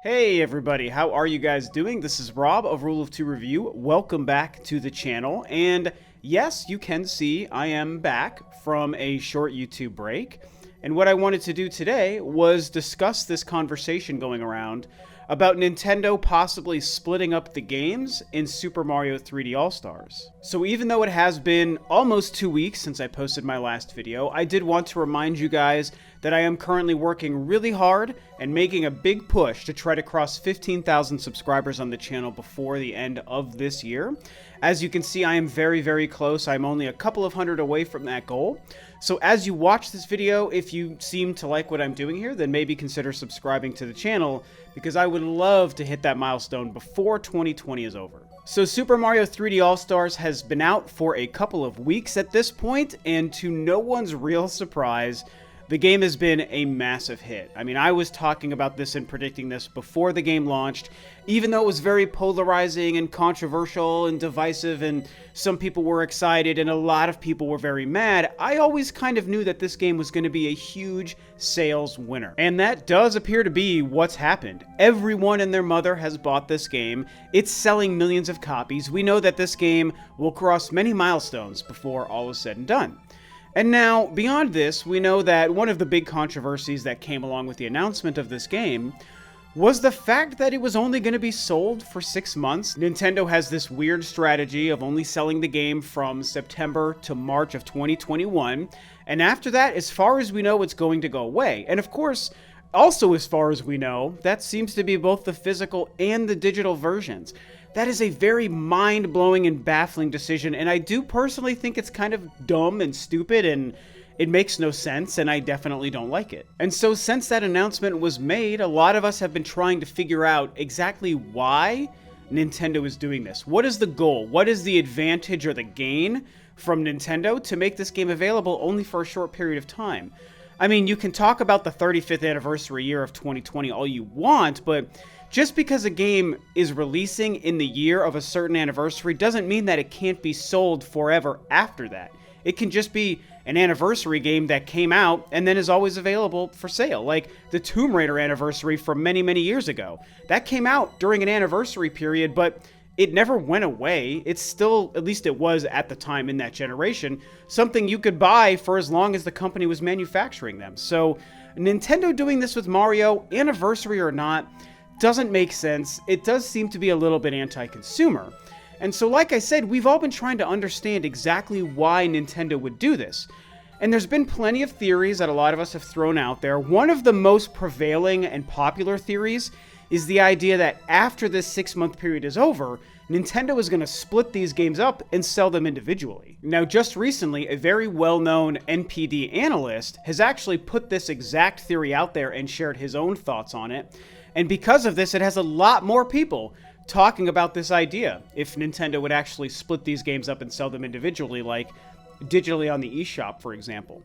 Hey everybody, how are you guys doing? This is Rob of Rule of Two Review. Welcome back to the channel. And yes, you can see I am back from a short YouTube break. And what I wanted to do today was discuss this conversation going around about Nintendo possibly splitting up the games in Super Mario 3D All-Stars. So even though it has been almost 2 weeks since I posted my last video, I did want to remind you guys that I am currently working really hard and making a big push to try to cross 15,000 subscribers on the channel before the end of this year. As you can see, I am very, very close. I'm only a couple of hundred away from that goal. So as you watch this video, if you seem to like what I'm doing here, then maybe consider subscribing to the channel, because I would love to hit that milestone before 2020 is over. So Super Mario 3D All-Stars has been out for a couple of weeks at this point, and to no one's real surprise, the game has been a massive hit. I mean, I was talking about this and predicting this before the game launched, even though it was very polarizing and controversial and divisive, and some people were excited and a lot of people were very mad. I always kind of knew that this game was going to be a huge sales winner. And that does appear to be what's happened. Everyone and their mother has bought this game. It's selling millions of copies. We know that this game will cross many milestones before all is said and done. And now, beyond this, we know that one of the big controversies that came along with the announcement of this game was the fact that it was only going to be sold for 6 months. Nintendo has this weird strategy of only selling the game from September to March of 2021, and after that, as far as we know, it's going to go away. And of course, also as far as we know, that seems to be both the physical and the digital versions. That is a very mind-blowing and baffling decision, and I do personally think it's kind of dumb and stupid, and it makes no sense, and I definitely don't like it. And so since that announcement was made, a lot of us have been trying to figure out exactly why Nintendo is doing this. What is the goal? What is the advantage or the gain from Nintendo to make this game available only for a short period of time? I mean, you can talk about the 35th anniversary year of 2020 all you want, but just because a game is releasing in the year of a certain anniversary doesn't mean that it can't be sold forever after that. It can just be an anniversary game that came out and then is always available for sale, like the Tomb Raider anniversary from many, many years ago. That came out during an anniversary period, but it never went away. It's still, at least it was at the time in that generation, something you could buy for as long as the company was manufacturing them. So Nintendo doing this with Mario, anniversary or not, doesn't make sense. It does seem to be a little bit anti-consumer. And so like I said, we've all been trying to understand exactly why Nintendo would do this. And there's been plenty of theories that a lot of us have thrown out there. One of the most prevailing and popular theories is the idea that after this 6-month period is over, Nintendo is going to split these games up and sell them individually. Now, just recently, a very well-known NPD analyst has actually put this exact theory out there and shared his own thoughts on it. And because of this, it has a lot more people talking about this idea. If Nintendo would actually split these games up and sell them individually, like digitally on the eShop, for example.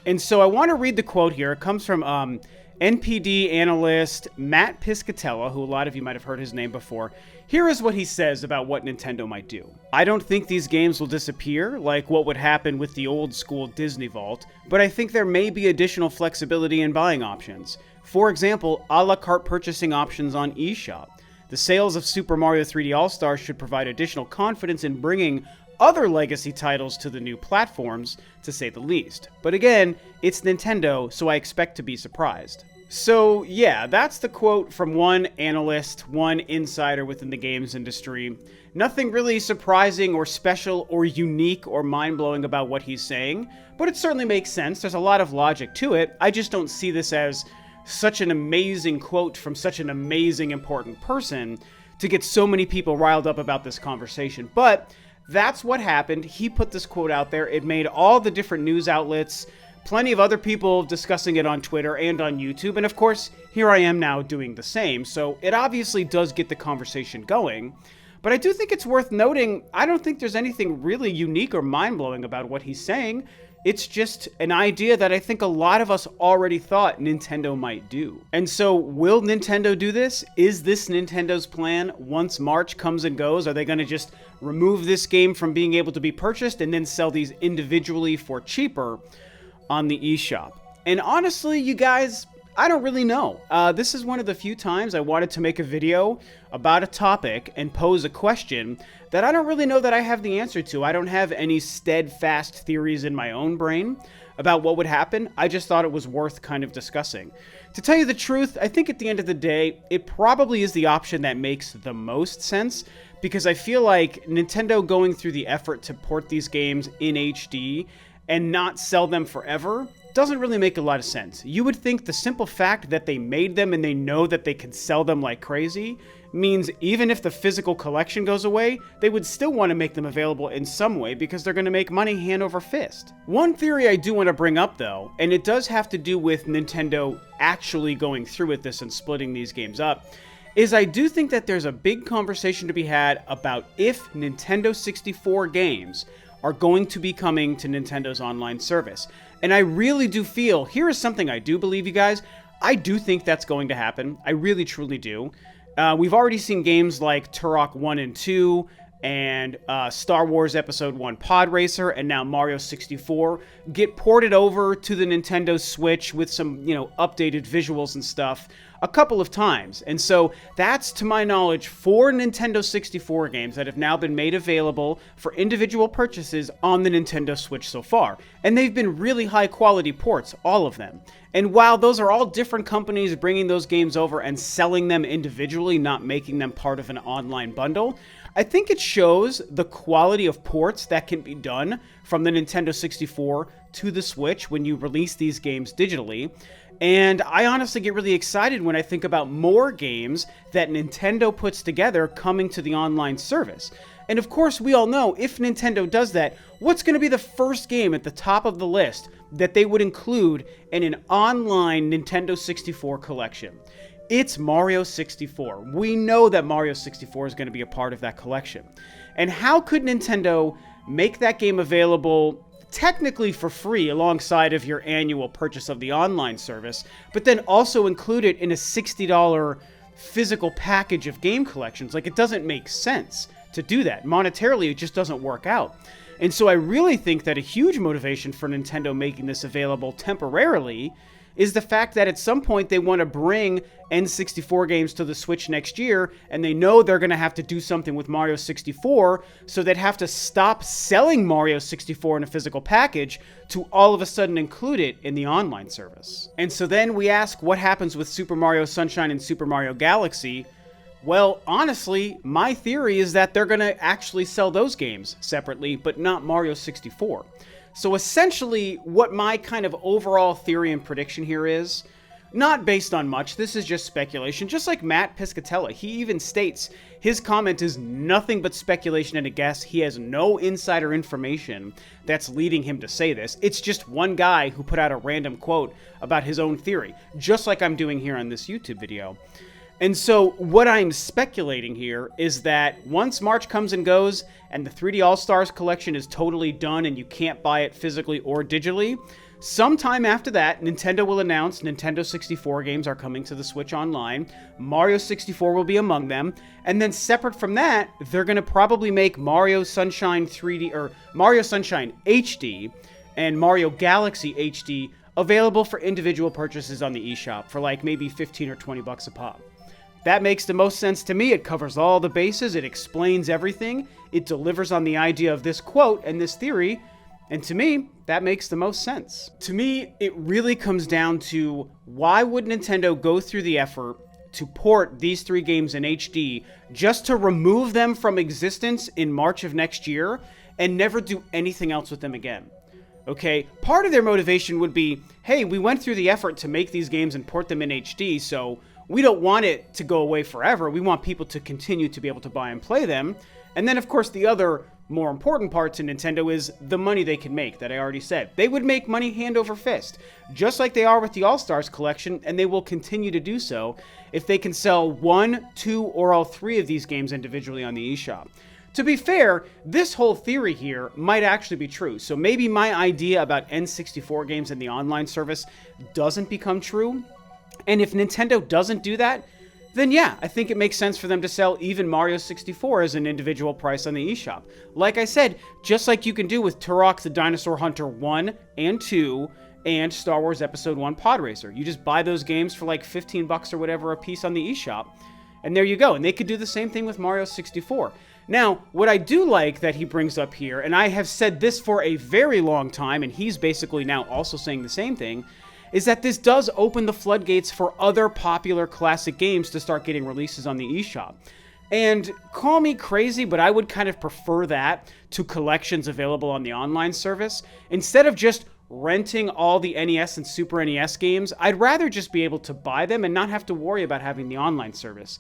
And so I want to read the quote here. It comes from NPD analyst Matt Piscatella, who a lot of you might have heard his name before. Here is what he says about what Nintendo might do. I don't think these games will disappear, like what would happen with the old school Disney Vault, but I think there may be additional flexibility in buying options. For example, a la carte purchasing options on eShop. The sales of Super Mario 3D All-Stars should provide additional confidence in bringing other legacy titles to the new platforms, to say the least. But again, it's Nintendo, so I expect to be surprised. So yeah, that's the quote from one analyst, one insider within the games industry. Nothing really surprising or special or unique or mind-blowing about what he's saying, but it certainly makes sense. There's a lot of logic to it. I just don't see this as such an amazing quote from such an amazing important person to get so many people riled up about this conversation. But that's what happened. He put this quote out there. It made all the different news outlets, plenty of other people discussing it on Twitter and on YouTube. And of course, here I am now doing the same. So it obviously does get the conversation going. But I do think it's worth noting, I don't think there's anything really unique or mind-blowing about what he's saying. It's just an idea that I think a lot of us already thought Nintendo might do. And so, will Nintendo do this? Is this Nintendo's plan once March comes and goes? Are they going to just remove this game from being able to be purchased and then sell these individually for cheaper on the eShop? And honestly, you guys, I don't really know. This is one of the few times I wanted to make a video about a topic and pose a question that I don't really know that I have the answer to. I don't have any steadfast theories in my own brain about what would happen. I just thought it was worth kind of discussing. To tell you the truth, I think at the end of the day, it probably is the option that makes the most sense, because I feel like Nintendo going through the effort to port these games in HD and not sell them forever doesn't really make a lot of sense. You would think the simple fact that they made them and they know that they can sell them like crazy means even if the physical collection goes away, they would still want to make them available in some way because they're going to make money hand over fist. One theory I do want to bring up though, and it does have to do with Nintendo actually going through with this and splitting these games up, is I do think that there's a big conversation to be had about if Nintendo 64 games are going to be coming to Nintendo's online service. And I really do feel, here is something I do believe, you guys, I do think that's going to happen. I really, truly do. We've already seen games like Turok 1 and 2, and Star Wars Episode 1 Pod Racer, and now Mario 64 get ported over to the Nintendo Switch with some, updated visuals and stuff a couple of times. And so that's, to my knowledge, 4 Nintendo 64 games that have now been made available for individual purchases on the Nintendo Switch so far. And they've been really high quality ports, all of them. And while those are all different companies bringing those games over and selling them individually, not making them part of an online bundle, I think it shows the quality of ports that can be done from the Nintendo 64 to the Switch when you release these games digitally. And I honestly get really excited when I think about more games that Nintendo puts together coming to the online service. And of course, we all know if Nintendo does that, what's going to be the first game at the top of the list that they would include in an online Nintendo 64 collection? It's Mario 64. We know that Mario 64 is going to be a part of that collection. And how could Nintendo make that game available technically for free alongside of your annual purchase of the online service, but then also include it in a $60 physical package of game collections? Like, it doesn't make sense to do that. Monetarily, it just doesn't work out. And so I really think that a huge motivation for Nintendo making this available temporarily is the fact that at some point they want to bring N64 games to the Switch next year, and they know they're going to have to do something with Mario 64, so they'd have to stop selling Mario 64 in a physical package to all of a sudden include it in the online service. And so then we ask, what happens with Super Mario Sunshine and Super Mario Galaxy? Well, honestly, my theory is that they're going to actually sell those games separately, but not Mario 64. So essentially, what my kind of overall theory and prediction here is, not based on much, this is just speculation, just like Matt Piscatella. He even states his comment is nothing but speculation and a guess. He has no insider information that's leading him to say this. It's just one guy who put out a random quote about his own theory, just like I'm doing here on this YouTube video. And so what I'm speculating here is that once March comes and goes and the 3D AllStars collection is totally done and you can't buy it physically or digitally, sometime after that, Nintendo will announce Nintendo 64 games are coming to the Switch Online. Mario 64 will be among them. And then separate from that, they're going to probably make Mario Sunshine 3D or Mario Sunshine HD and Mario Galaxy HD available for individual purchases on the eShop for like maybe 15 or 20 bucks a pop. That makes the most sense to me. It covers all the bases. It explains everything. It delivers on the idea of this quote and this theory. And to me, that makes the most sense. To me, it really comes down to why would Nintendo go through the effort to port these 3 games in HD just to remove them from existence in March of next year and never do anything else with them again? Okay, part of their motivation would be, hey, we went through the effort to make these games and port them in HD, so we don't want it to go away forever. We want people to continue to be able to buy and play them. And then, of course, the other more important part to Nintendo is the money they can make, that I already said. They would make money hand over fist, just like they are with the AllStars collection, and they will continue to do so if they can sell 1, 2, or all 3 of these games individually on the eShop. To be fair, this whole theory here might actually be true. So maybe my idea about N64 games in the online service doesn't become true. And if Nintendo doesn't do that, then yeah, I think it makes sense for them to sell even Mario 64 as an individual price on the eShop. Like I said, just like you can do with Turok the Dinosaur Hunter 1 and 2 and Star Wars Episode 1 Pod Racer. You just buy those games for like 15 bucks or whatever a piece on the eShop, and there you go. And they could do the same thing with Mario 64. Now, what I do like that he brings up here, and I have said this for a very long time, and he's basically now also saying the same thing, is that this does open the floodgates for other popular classic games to start getting releases on the eShop. And call me crazy, but I would kind of prefer that to collections available on the online service. Instead of just renting all the NES and Super NES games, I'd rather just be able to buy them and not have to worry about having the online service.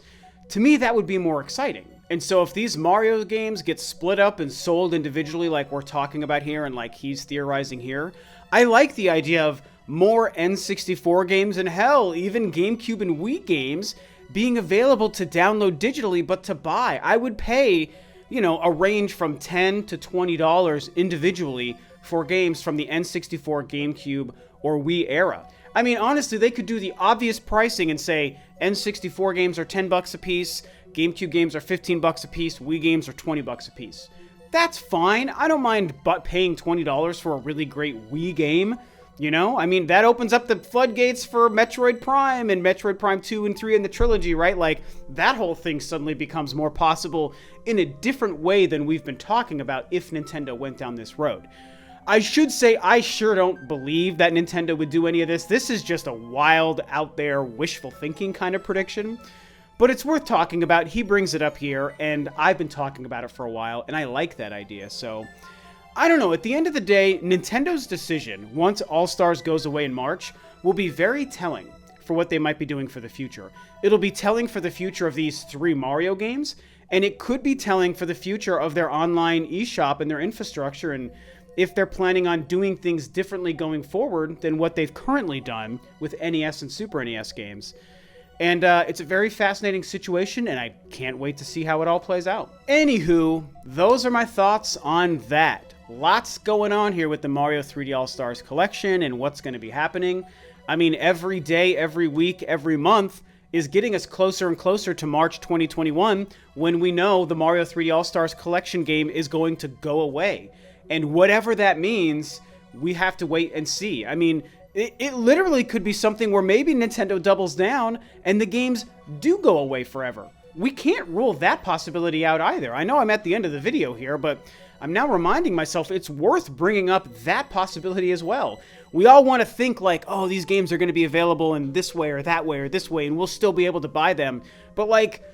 To me, that would be more exciting. And so if these Mario games get split up and sold individually like we're talking about here and like he's theorizing here, I like the idea of more N64 games, and hell, even GameCube and Wii games being available to download digitally, but to buy. I would pay, you know, a range from $10 to $20 individually for games from the N64, GameCube, or Wii era. I mean, honestly, they could do the obvious pricing and say N64 games are 10 bucks a piece, GameCube games are 15 bucks a piece, Wii games are 20 bucks a piece. That's fine. I don't mind paying $20 for a really great Wii game. You know, I mean, that opens up the floodgates for Metroid Prime and Metroid Prime 2 and 3 in the trilogy, right? Like, that whole thing suddenly becomes more possible in a different way than we've been talking about if Nintendo went down this road. I should say, I sure don't believe that Nintendo would do any of this. This is just a wild, out there, wishful thinking kind of prediction. But it's worth talking about. He brings it up here, and I've been talking about it for a while, and I like that idea, so I don't know, at the end of the day, Nintendo's decision, once AllStars goes away in March, will be very telling for what they might be doing for the future. It'll be telling for the future of these 3 Mario games, and it could be telling for the future of their online eShop and their infrastructure, and if they're planning on doing things differently going forward than what they've currently done with NES and Super NES games. And it's a very fascinating situation, and I can't wait to see how it all plays out. Anywho, those are my thoughts on that. Lots going on here with the Mario 3D All-Stars collection and what's going to be happening. I mean, every day, every week, every month is getting us closer and closer to March 2021 when we know the Mario 3D All-Stars collection game is going to go away. And whatever that means, we have to wait and see. I mean, it literally could be something where maybe Nintendo doubles down and the games do go away forever. We can't rule that possibility out either. I know I'm at the end of the video here, but I'm now reminding myself it's worth bringing up that possibility as well. We all want to think like, oh, these games are going to be available in this way or that way or this way, and we'll still be able to buy them. But like,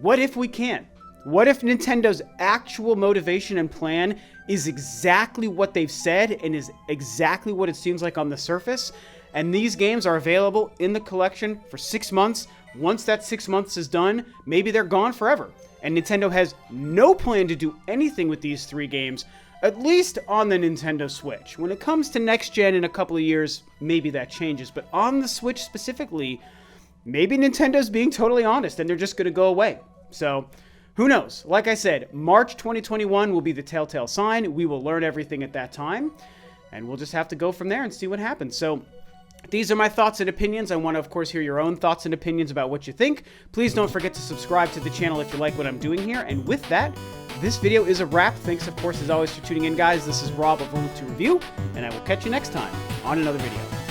what if we can't? What if Nintendo's actual motivation and plan is exactly what they've said and is exactly what it seems like on the surface, and these games are available in the collection for 6 months? Once that 6 months is done, maybe they're gone forever. And Nintendo has no plan to do anything with these 3 games, at least on the Nintendo Switch. When it comes to next gen in a couple of years, maybe that changes. But on the Switch specifically, maybe Nintendo's being totally honest and they're just going to go away. So, who knows? Like I said, March 2021 will be the telltale sign. We will learn everything at that time, and we'll just have to go from there and see what happens. So, these are my thoughts and opinions. I want to, of course, hear your own thoughts and opinions about what you think. Please don't forget to subscribe to the channel if you like what I'm doing here. And with that, this video is a wrap. Thanks, of course, as always, for tuning in, guys. This is Rob of Rule of 2 Review, and I will catch you next time on another video.